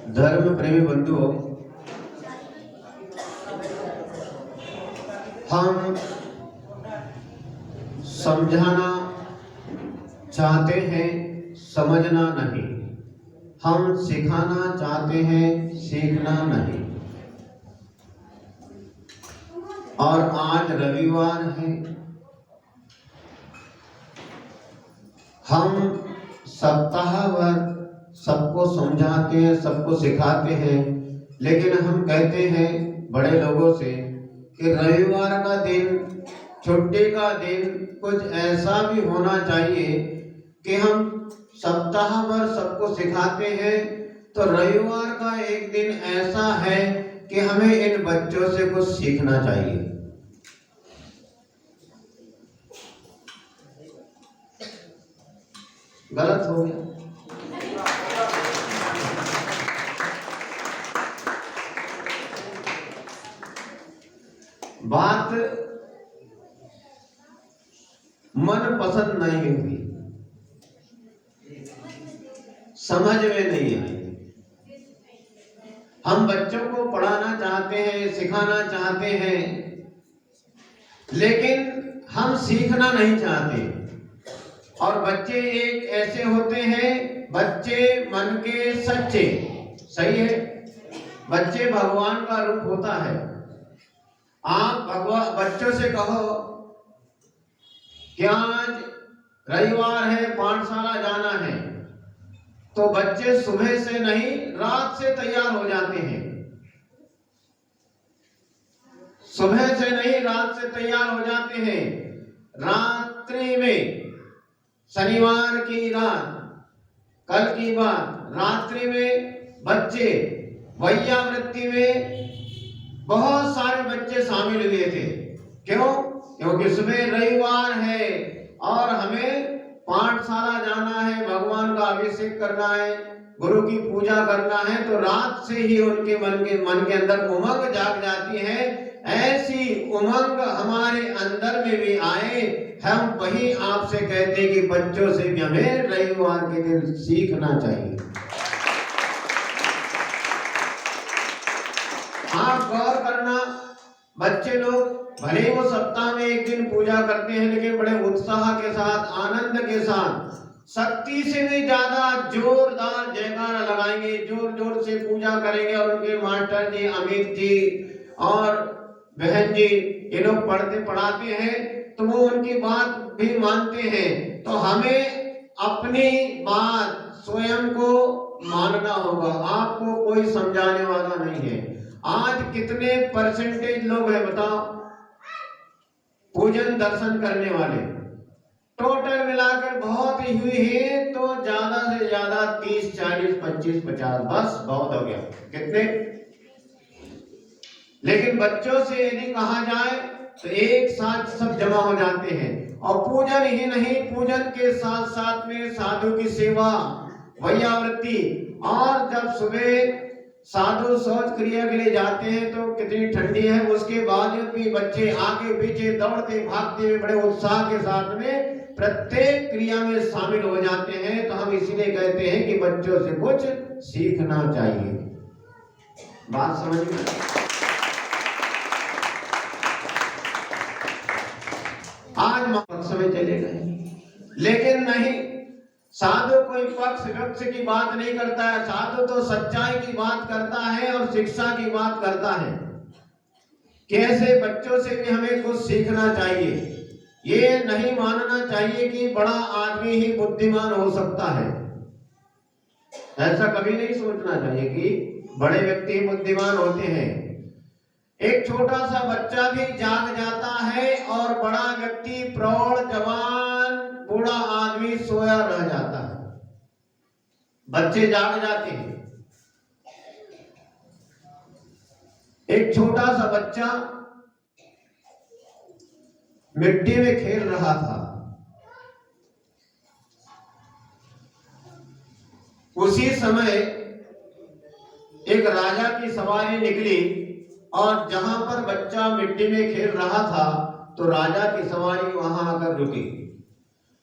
धर्म प्रेमी बंधुओं, हम समझाना चाहते हैं, समझना नहीं। हम सिखाना चाहते हैं, सीखना नहीं। और आज रविवार है। हम सप्ताह भर सबको समझाते हैं, सबको सिखाते हैं, लेकिन हम कहते हैं बड़े लोगों से कि रविवार का दिन, छुट्टी का दिन कुछ ऐसा भी होना चाहिए कि हम सप्ताह भर सबको सिखाते हैं, तो रविवार का एक दिन ऐसा है कि हमें इन बच्चों से कुछ सीखना चाहिए। गलत हो गया? बात मन पसंद नहीं हुई, समझ में नहीं आई। हम बच्चों को पढ़ाना चाहते हैं, सिखाना चाहते हैं, लेकिन हम सीखना नहीं चाहते। और बच्चे एक ऐसे होते हैं, बच्चे मन के सच्चे, सही है, बच्चे भगवान का रूप होता है। आप बच्चों से कहो कि आज रविवार है, पाठशाला जाना है, तो बच्चे सुबह से नहीं, रात से तैयार हो जाते हैं। सुबह से नहीं, रात से तैयार हो जाते हैं। रात्रि में, शनिवार की रात, कल की बात, रात्रि में बच्चे वैयावृत्ति में बहुत सारे बच्चे शामिल हुए थे। क्यों? क्योंकि सुबह रविवार है और हमें पाठशाला जाना है, भगवान का अभिषेक करना है, गुरु की पूजा करना है, तो रात से ही उनके मन के अंदर उमंग जाग जाती है। ऐसी उमंग हमारे अंदर में भी आए, हम वही आपसे कहते कि बच्चों से भी हमें रविवार के दिन सीखना चाहिए। आप गौर करना, बच्चे लोग भले ही वो सप्ताह में एक दिन पूजा करते हैं, लेकिन बड़े उत्साह के साथ, आनंद के साथ, शक्ति से भी ज्यादा जोरदार जयकारा लगाएंगे, जोर जोर से पूजा करेंगे। और उनके मास्टर जी, अमित जी और बहन जी, ये लोग पढ़ाते हैं, तो वो उनकी बात भी मानते हैं। तो हमें अपनी बात स्वयं को मानना होगा, आपको कोई समझाने वाला नहीं है। आज कितने परसेंटेज लोग हैं बताओ पूजन दर्शन करने वाले? टोटल मिलाकर बहुत ही हुई है तो ज्यादा से ज्यादा 30, 40, 25, 50, बस बहुत हो गया। कितने? लेकिन बच्चों से यदि कहा जाए तो एक साथ सब जमा हो जाते हैं। और पूजन ही नहीं, पूजन के साथ साथ में साधु की सेवा, वैयावृत्ति, और जब सुबह साधु शौच क्रिया के लिए जाते हैं तो कितनी ठंडी है, उसके बावजूद भी बच्चे आगे पीछे दौड़ते भागते हुए बड़े उत्साह के साथ में प्रत्येक क्रिया में शामिल हो जाते हैं। तो हम इसीलिए कहते हैं कि बच्चों से कुछ सीखना चाहिए। बात समझ में? आज पक्ष में चले गए, लेकिन नहीं, साधु कोई पक्ष विपक्ष की बात नहीं करता है। साधु तो सच्चाई की बात करता है और शिक्षा की बात करता है। कैसे बच्चों से भी हमें कुछ सीखना चाहिए। ये नहीं मानना चाहिए कि बड़ा आदमी ही बुद्धिमान हो सकता है। ऐसा कभी नहीं सोचना चाहिए कि बड़े व्यक्ति बुद्धिमान होते हैं। एक छोटा सा बच्चा भी जाग जाता है और बड़ा व्यक्ति, प्रौढ़, जवान, बूढ़ा आदमी सोया रह जाता है। बच्चे जाग जाते हैं। एक छोटा सा बच्चा मिट्टी में खेल रहा था। उसी समय एक राजा की सवारी निकली और जहां पर बच्चा मिट्टी में खेल रहा था तो राजा की सवारी वहां आकर रुकी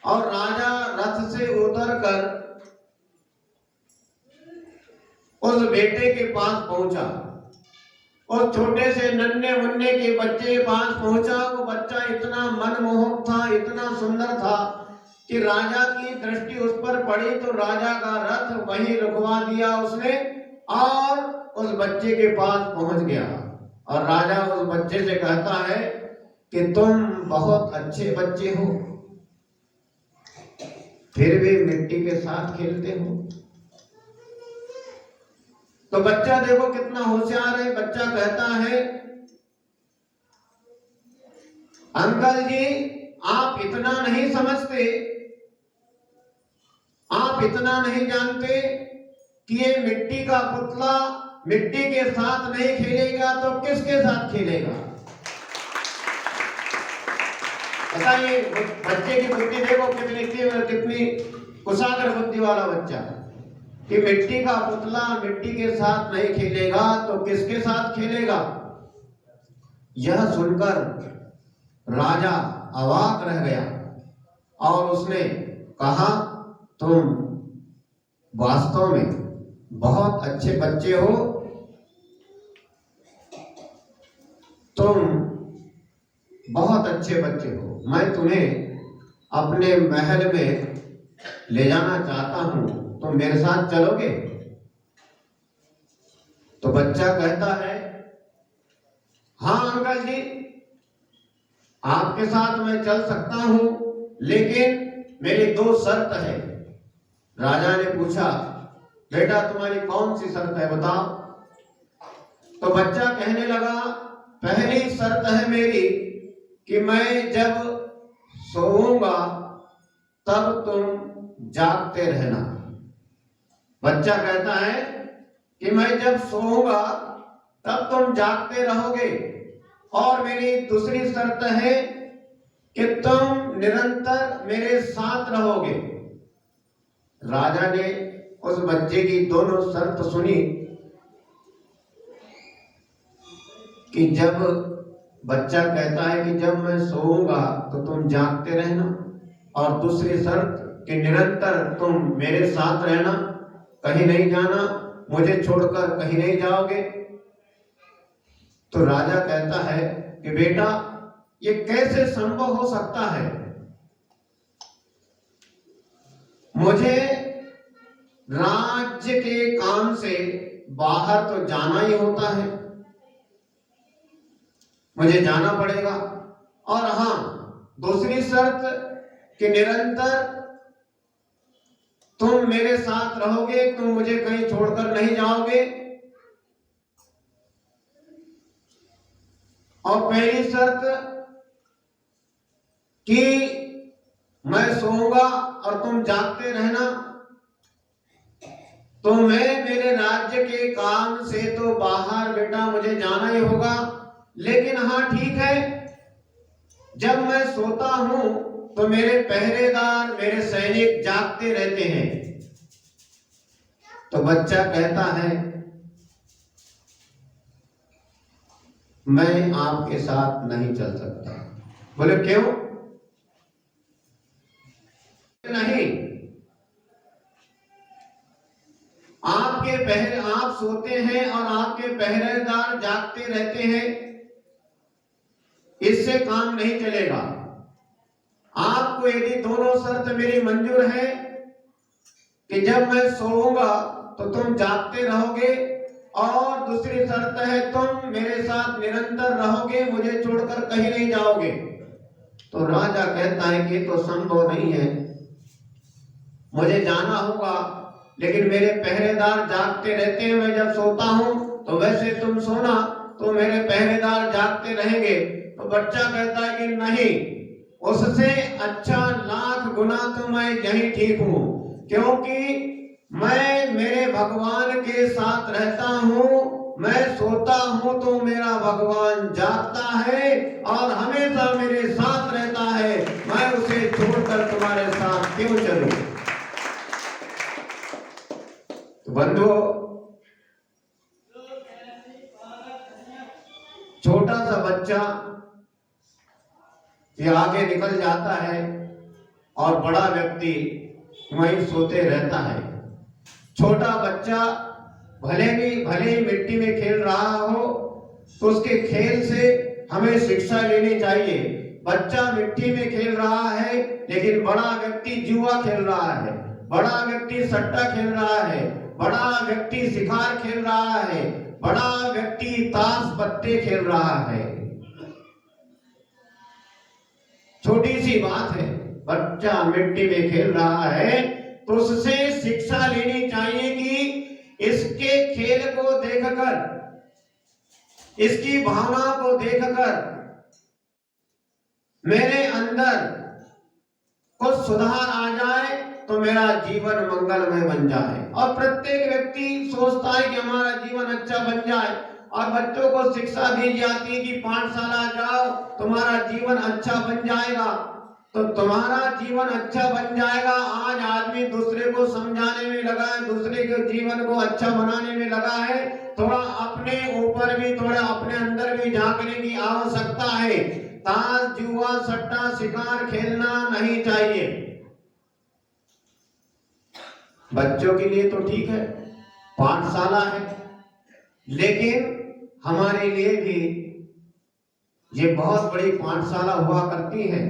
और राजा रथ से उतरकर उस बेटे के पास पहुंचा, उस छोटे से नन्हे मुन्ने के बच्चे के पास पहुंचा। वो बच्चा इतना मनमोहक था, इतना सुंदर था कि राजा की दृष्टि उस पर पड़ी तो राजा का रथ वहीं रुकवा दिया उसने और उस बच्चे के पास पहुंच गया। और राजा उस बच्चे से कहता है कि तुम बहुत अच्छे बच्चे हो, फिर भी मिट्टी के साथ खेलते हो। तो बच्चा देखो कितना होशियार है। बच्चा कहता है, अंकल जी आप इतना नहीं समझते, आप इतना नहीं जानते कि ये मिट्टी का पुतला मिट्टी के साथ नहीं खेलेगा तो किसके साथ खेलेगा। बताइए, बच्चे की बुद्धि देखो कितनी कुशाग्र बुद्धि वाला बच्चा कि मिट्टी का पुतला मिट्टी के साथ नहीं खेलेगा तो किसके साथ खेलेगा। यह सुनकर राजा अवाक रह गया और उसने कहा, तुम वास्तव में बहुत अच्छे बच्चे हो, तुम बहुत अच्छे बच्चे हो, मैं तुम्हें अपने महल में ले जाना चाहता हूं, तुम मेरे साथ चलोगे। तो बच्चा कहता है, हाँ अंकल जी आपके साथ मैं चल सकता हूं, लेकिन मेरी दो शर्त है। राजा ने पूछा, बेटा तुम्हारी कौन सी शर्त है बताओ। तो बच्चा कहने लगा, पहली शर्त है मेरी कि मैं जब सोऊंगा तब तुम जागते रहना। बच्चा कहता है कि मैं जब सोऊंगा तब तुम जागते रहोगे, और मेरी दूसरी शर्त है कि तुम निरंतर मेरे साथ रहोगे। राजा ने उस बच्चे की दोनों शर्त सुनी कि जब बच्चा कहता है कि जब मैं सोऊंगा तो तुम जागते रहना, और दूसरी शर्त कि निरंतर तुम मेरे साथ रहना, कहीं नहीं जाना, मुझे छोड़कर कहीं नहीं जाओगे। तो राजा कहता है कि बेटा ये कैसे संभव हो सकता है, मुझे राज्य के काम से बाहर तो जाना ही होता है, मुझे जाना पड़ेगा। और हाँ, दूसरी शर्त कि निरंतर तुम मेरे साथ रहोगे, तुम मुझे कहीं छोड़कर नहीं जाओगे। और पहली शर्त कि मैं सोऊंगा और तुम जागते रहना, तो मैं मेरे राज्य के काम से तो बाहर बेटा मुझे जाना ही होगा, लेकिन हाँ ठीक है, जब मैं सोता हूं तो मेरे पहरेदार मेरे सैनिक जागते रहते हैं। तो बच्चा कहता है, मैं आपके साथ नहीं चल सकता। बोले क्यों? नहीं, आप सोते हैं और आपके पहरेदार जागते रहते हैं, इससे काम नहीं चलेगा। आपको यदि दोनों शर्त मेरी मंजूर है कि जब मैं सोऊंगा तो तुम जागते रहोगे, और दूसरी शर्त है तुम मेरे साथ निरंतर रहोगे, मुझे छोड़कर कहीं नहीं जाओगे। तो राजा कहता है कि तो संभव नहीं है, मुझे जाना होगा, लेकिन मेरे पहरेदार जागते रहते हैं। मैं जब सोता हूं तो वैसे तुम सोना, तो मेरे पहरेदार जागते रहेंगे। तो बच्चा कहता है कि नहीं, उससे अच्छा लाख गुना तो मैं यही ठीक हूं, क्योंकि मैं मेरे भगवान के साथ रहता हूं। मैं सोता हूं तो मेरा भगवान जागता है और हमेशा मेरे साथ रहता है, मैं उसे छोड़कर तुम्हारे साथ क्यों चलूं। तो बंधुओं, छोटा सा बच्चा ये आगे निकल जाता है और बड़ा व्यक्ति वहीं सोते रहता है। छोटा बच्चा भले ही मिट्टी में खेल रहा हो तो उसके खेल से हमें शिक्षा लेनी चाहिए। बच्चा मिट्टी में खेल रहा है लेकिन बड़ा व्यक्ति जुआ खेल रहा है, बड़ा व्यक्ति सट्टा खेल रहा है, बड़ा व्यक्ति शिकार खेल रहा है, बड़ा व्यक्ति ताश पत्ते खेल रहा है। छोटी सी बात है, बच्चा मिट्टी में खेल रहा है तो उससे शिक्षा लेनी चाहिए कि इसके खेल को देखकर, इसकी भावना को देखकर मेरे अंदर कुछ सुधार आ जाए तो मेरा जीवन मंगलमय बन जाए। और प्रत्येक व्यक्ति सोचता है कि हमारा जीवन अच्छा बन जाए और बच्चों को शिक्षा दी जाती है कि पाठशाला जाओ तुम्हारा जीवन अच्छा बन जाएगा। तो तुम्हारा जीवन अच्छा बन जाएगा, आज आदमी दूसरे को समझाने में लगा है, दूसरे के जीवन को अच्छा बनाने में लगा है। थोड़ा अपने ऊपर भी, थोड़ा अपने अंदर भी झांकने की आवश्यकता है। ताश जुआ सट्टा शिकार खेलना नहीं चाहिए। बच्चों के लिए तो ठीक है, पाठशाला है, लेकिन हमारे लिए भी ये बहुत बड़ी पाठशाला हुआ करती है।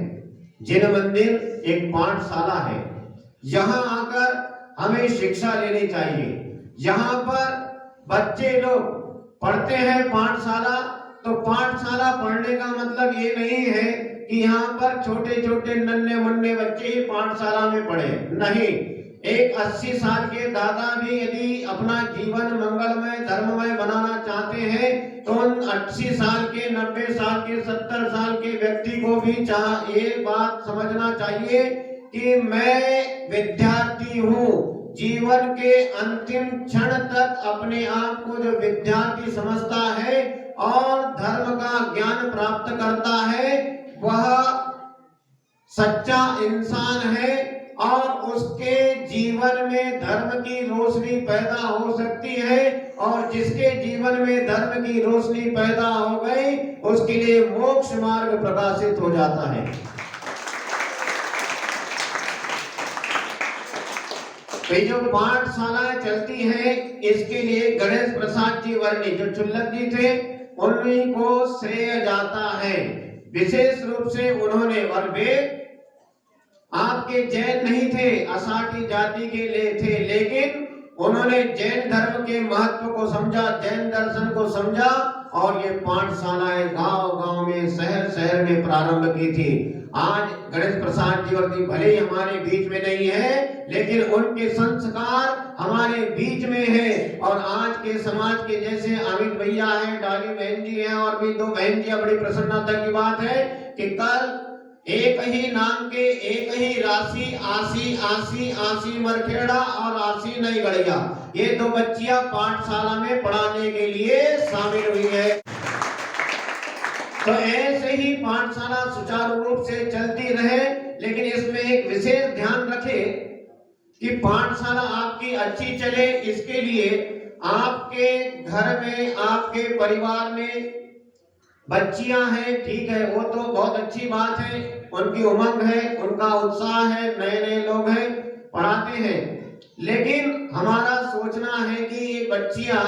जिन मंदिर एक पाठशाला है, यहाँ आकर हमें शिक्षा लेनी चाहिए। यहाँ पर बच्चे लोग पढ़ते हैं पाठशाला, तो पाठशाला पढ़ने का मतलब ये नहीं है कि यहाँ पर छोटे छोटे नन्हे मुन्ने बच्चे ही पाठशाला में पढ़े, नहीं। एक 80 साल के दादा भी यदि अपना जीवन मंगलमय धर्ममय बनाना चाहते हैं तो उन 80 साल के, 90 साल के, 70 साल के व्यक्ति को भी ये बात समझना चाहिए कि मैं विद्यार्थी हूँ। जीवन के अंतिम क्षण तक अपने आप को जो विद्यार्थी समझता है और धर्म का ज्ञान प्राप्त करता है वह सच्चा इंसान है और उसके जीवन में धर्म की रोशनी पैदा हो सकती है। और जिसके जीवन में धर्म की रोशनी पैदा हो गई उसके लिए मोक्ष मार्ग प्रकाशित हो जाता है। तो जो पाठशालाएं चलती हैं इसके लिए गणेश प्रसाद जी वर्णी जो चुल्लक जी थे उन्हीं को श्रेय जाता है। विशेष रूप से उन्होंने, और वे आपके जैन नहीं थे, असाटी जाति के लिए थे, लेकिन उन्होंने जैन धर्म के महत्व को समझा, जैन दर्शन को समझा और ये पाठशालाएं गांव-गांव में, शहर-शहर में प्रारंभ की थी। आज गणेश प्रसाद जी वर्ती भले ही हमारे बीच में नहीं है, लेकिन उनके संस्कार हमारे बीच में है। और आज के समाज के जैसे अमित भैया हैं, डाली बहन जी हैं और भी 2 बहन जी, बड़ी प्रसन्नता की बात है कि कल एक ही नाम के एक ही राशि, आसी आसी आसी मरखेड़ा और आसी नहीं गड़िया, ये 2 बच्चियां पाठशाला में पढ़ाने के लिए शामिल हुई है। तो ऐसे ही पाठशाला सुचारू रूप से चलती रहे, लेकिन इसमें एक विशेष ध्यान रखें कि पाठशाला आपकी अच्छी चले। इसके लिए आपके घर में, आपके परिवार में बच्चियां हैं, ठीक है, वो तो बहुत अच्छी बात है, उनकी उमंग है, उनका उत्साह है, नए नए लोग हैं, पढ़ाते हैं। लेकिन हमारा सोचना है कि ये बच्चियां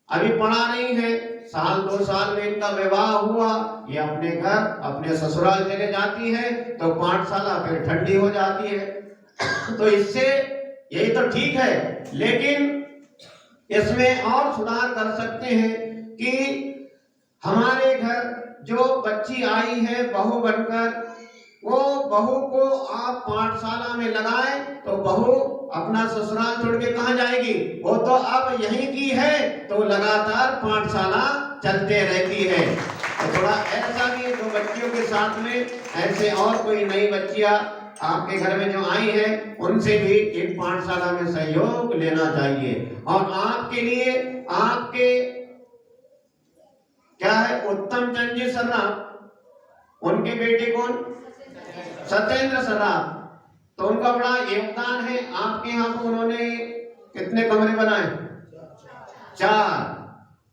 अभी पढ़ा नहीं है, 1-2 साल में इनका विवाह हुआ, ये अपने घर, अपने ससुराल चले जाती है, तो पाठशाला फिर ठंडी हो जाती है। तो इससे यही तो ठीक है, लेकिन इसमें और सुधार कर सकते हैं कि हमारे घर जो बच्ची आई है बहू बनकर, वो बहू को आप पाठशाला में लगाएं तो बहू अपना ससुराल छोड़ के कहां जाएगी? वो तो अब यहीं की है, तो लगातार पाठशाला चलते रहती है। तो थोड़ा ऐसा भी 2 बच्चियों के साथ में ऐसे और कोई नई बच्चियां आपके घर में जो आई हैं उनसे भी एक पाठशाला में सहयोग लेना चाहिए। और आपके लिए, आपके क्या है, उत्तम चंद जी सर्राफ, उनके बेटे कौन? सत्येंद्र सर्राफ, तो उनका बड़ा योगदान है। आपके यहाँ पर उन्होंने कितने कमरे बनाए? 4।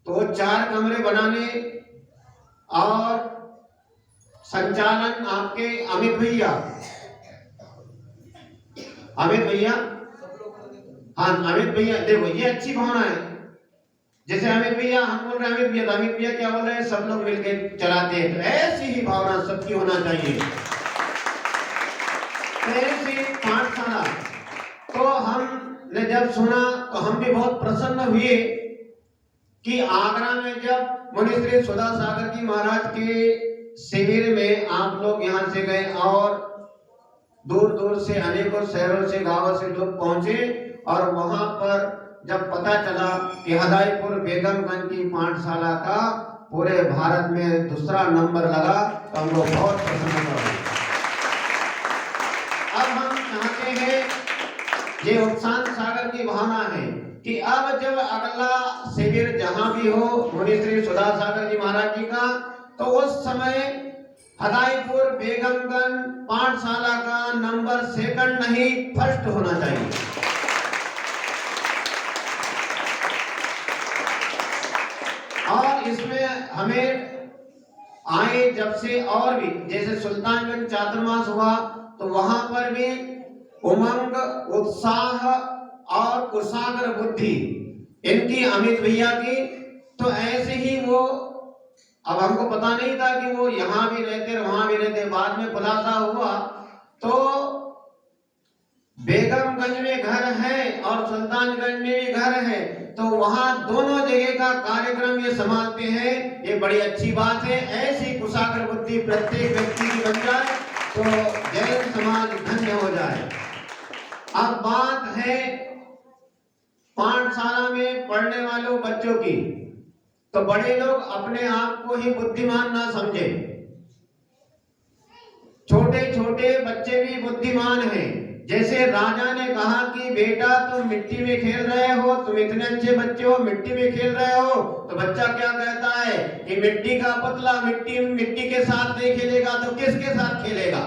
तो 4 कमरे बनाने और संचालन आपके अमित भैया, हाँ अमित भैया, देखो ये अच्छी भावना है। जैसे अमित भैया, हम बोल रहे हैं अमित भैया, तो अमित भैया क्या बोल रहे हैं, सब लोग मिलकर चलाते हैं। तो ऐसी ही भावना सबकी होना चाहिए। ऐसी पाठशाला तो हमने जब सुना तो हम भी बहुत प्रसन्न हुए कि आगरा में जब मुनि श्री सुधा सागर जी महाराज के शिविर में आप लोग यहाँ से गए और दूर दूर से अनेकों शहरों से गांवों से लोग पहुंचे, और वहां पर जब पता चला कि हदाईपुर बेगमगंज की पाठशाला का पूरे भारत में दूसरा नंबर लगा, तो हम लोग बहुत प्रसन्न हुए। अब हम चाहते हैं, ये उपशांत सागर की भावना है कि अब जब अगला शिविर जहां भी हो मुनि श्री सुधा सागर जी महाराज जी का, तो उस समय हदाईपुर बेगमगंज पाठशाला का नंबर सेकंड नहीं फर्स्ट होना चाहिए। और इसमें हमें आए जब से, और भी जैसे सुल्तानगंज चातुर्मास हुआ तो वहां पर भी उमंग, उत्साह और कुशाग्र बुद्धि इनकी, अमित भैया की, तो ऐसे ही वो, अब हमको पता नहीं था कि वो यहाँ भी रहते वहां भी रहते, बाद में खुलासा हुआ तो बेगमगंज में घर है और सुल्तानगंज में भी घर है, तो वहां दोनों जगह का कार्यक्रम ये संभालते हैं। ये बड़ी अच्छी बात है। ऐसी कुशाग्र बुद्धि प्रत्येक व्यक्ति की बन जाए तो जैन समाज धन्य हो जाए। अब बात है पाठशाला में पढ़ने वालों बच्चों की, तो बड़े लोग अपने आप को ही बुद्धिमान ना समझे। छोटे छोटे बच्चे भी बुद्धिमान हैं। जैसे राजा ने कहा कि बेटा तुम मिट्टी में खेल रहे हो, तुम इतने अच्छे बच्चे हो, मिट्टी में खेल रहे हो, तो बच्चा क्या कहता है कि मिट्टी का पुतला मिट्टी के साथ नहीं खेलेगा तो किसके साथ खेलेगा।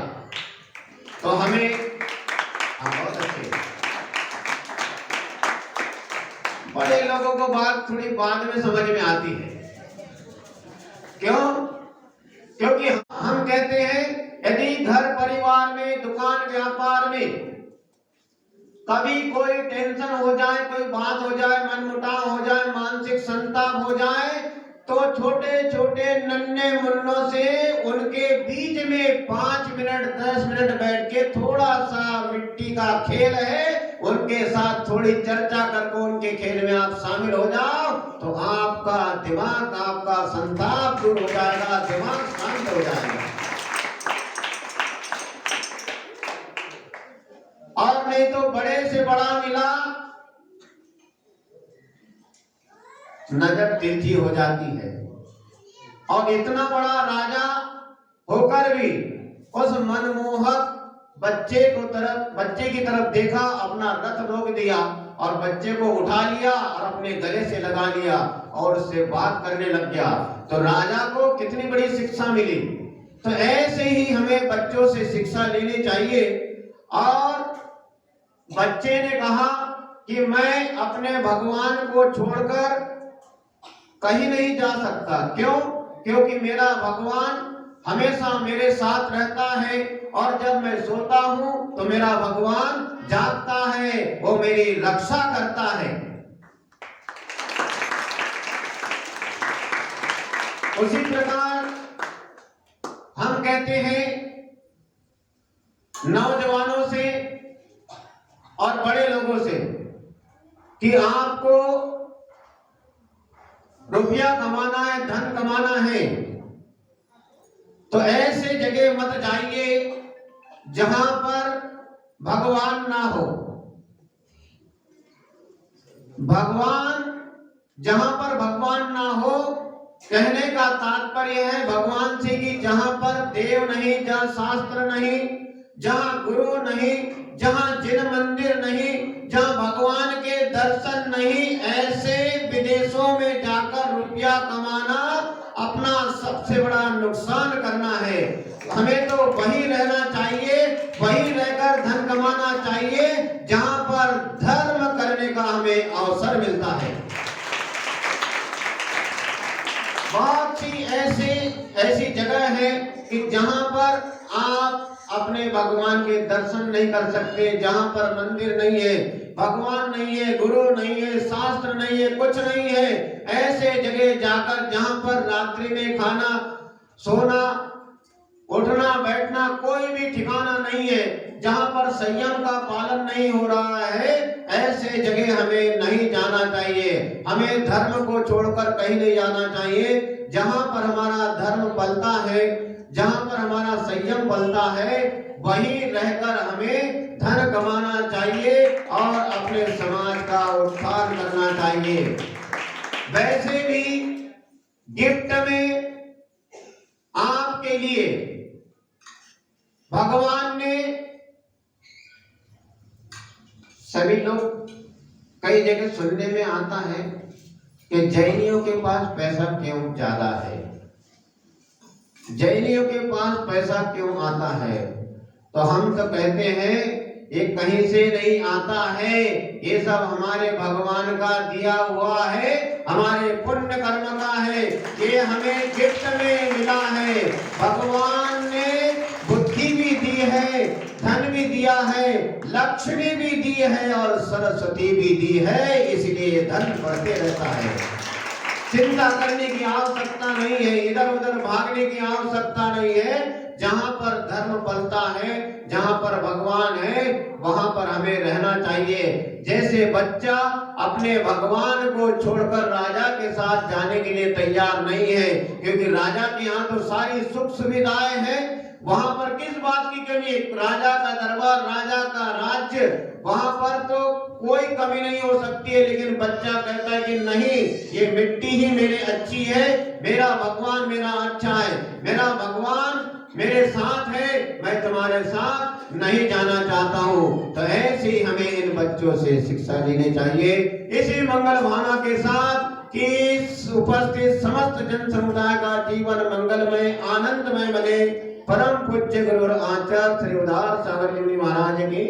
तो हमें बहुत अच्छे बड़े लोगों को बात थोड़ी बाद में समझ में आती है। क्यों? क्योंकि हम कहते हैं यदि घर परिवार में, दुकान व्यापार में कभी कोई टेंशन हो जाए, कोई बात हो जाए, मनमुटाव हो जाए, मानसिक संताप हो जाए, तो छोटे छोटे नन्हे मुन्नों से उनके बीच में 5 मिनट 10 मिनट बैठ के थोड़ा सा मिट्टी का खेल है, उनके साथ थोड़ी चर्चा करके उनके खेल में आप शामिल हो जाओ, तो आपका दिमाग, आपका संताप दूर हो जाएगा, दिमाग शांत हो जाएगा। और नहीं तो बड़े से बड़ा मिला, नजर तिरछी हो जाती है। और इतना बड़ा राजा होकर भी उस मनमोहक बच्चे की तरफ देखा, अपना रथ रोक दिया और बच्चे को उठा लिया और अपने गले से लगा लिया और उससे बात करने लग गया। तो राजा को कितनी बड़ी शिक्षा मिली। तो ऐसे ही हमें बच्चों से शिक्षा लेनी चाहिए। और बच्चे ने कहा कि मैं अपने भगवान को छोड़कर कहीं नहीं जा सकता। क्यों? क्योंकि मेरा भगवान हमेशा मेरे साथ रहता है, और जब मैं सोता हूं तो मेरा भगवान जागता है, वो मेरी रक्षा करता है। उसी प्रकार हम कहते हैं नौजवानों से और बड़े लोगों से कि आपको रुपया कमाना है, धन कमाना है, तो ऐसे जगह मत जाइए जहां पर भगवान ना हो। जहां पर भगवान ना हो, कहने का तात्पर्य है भगवान से कि जहां पर देव नहीं, जहां शास्त्र नहीं, जहां गुरु नहीं, जहां जिन मंदिर नहीं, जहां भगवान के दर्शन नहीं, ऐसे विदेशों में जाकर रुपया कमाना अपना सबसे बड़ा नुकसान करना है। हमें तो वहीं रहना चाहिए, वहीं रहकर धन कमाना चाहिए जहां पर धर्म करने का हमें अवसर मिलता है। बहुत सी ऐसी जगह है कि जहां पर आप अपने भगवान के दर्शन नहीं कर सकते, जहां पर मंदिर नहीं है, भगवान नहीं है, गुरु नहीं है, शास्त्र नहीं है, कुछ नहीं है, ऐसे जगह जाकर जहां पर रात्रि में खाना, सोना, उठना, बैठना कोई भी ठिकाना नहीं है, जहां पर संयम का पालन नहीं हो रहा है, ऐसे जगह हमें नहीं जाना चाहिए। हमें धर्म को छोड़कर कहीं नहीं जाना चाहिए। जहां पर हमारा धर्म पलता है, जहां पर हमारा संयम पलता है, वहीं रहकर हमें धन कमाना चाहिए और अपने समाज का उत्थान करना चाहिए। वैसे भी गिफ्ट में आपके लिए भगवान ने, सभी लोग कई जगह सुनने में आता है कि जैनियों के पास पैसा क्यों ज्यादा है, जैनियों के पास पैसा क्यों आता है, तो हम तो कहते हैं ये कहीं से नहीं आता है, ये सब हमारे भगवान का दिया हुआ है, हमारे पुण्य कर्म का है, ये हमें गिफ्ट में मिला है। भगवान ने बुद्धि भी दी है, धन भी दिया है, लक्ष्मी भी दी है और सरस्वती भी दी है, इसलिए धन बढ़ते रहता है। चिंता करने की आवश्यकता नहीं है, इधर उधर भागने की आवश्यकता नहीं है। जहां पर धर्म पलता है, जहां पर भगवान है, वहां पर हमें रहना चाहिए। जैसे बच्चा अपने भगवान को छोड़कर राजा के साथ जाने के लिए तैयार नहीं है, क्योंकि राजा के यहाँ तो सारी सुख सुविधाएं हैं, वहां पर किस बात की कमी है? राजा का दरबार, राजा का राज्य, वहां पर तो कोई कमी नहीं हो सकती है। लेकिन बच्चा कहता है कि नहीं, ये मिट्टी ही मेरे अच्छी है, मेरा भगवान मेरा अच्छा है, मेरा भगवान मेरे साथ है, मैं तुम्हारे साथ नहीं जाना चाहता हूँ। तो ऐसे ही हमें इन बच्चों से शिक्षा लेनी चाहिए। इसी मंगल भावना के साथ कि उपस्थित समस्त जन समुदाय का जीवन मंगलमय आनंदमय बने। परम पूज्य गुरु आचार्य श्री उदार सागर जी महाराज की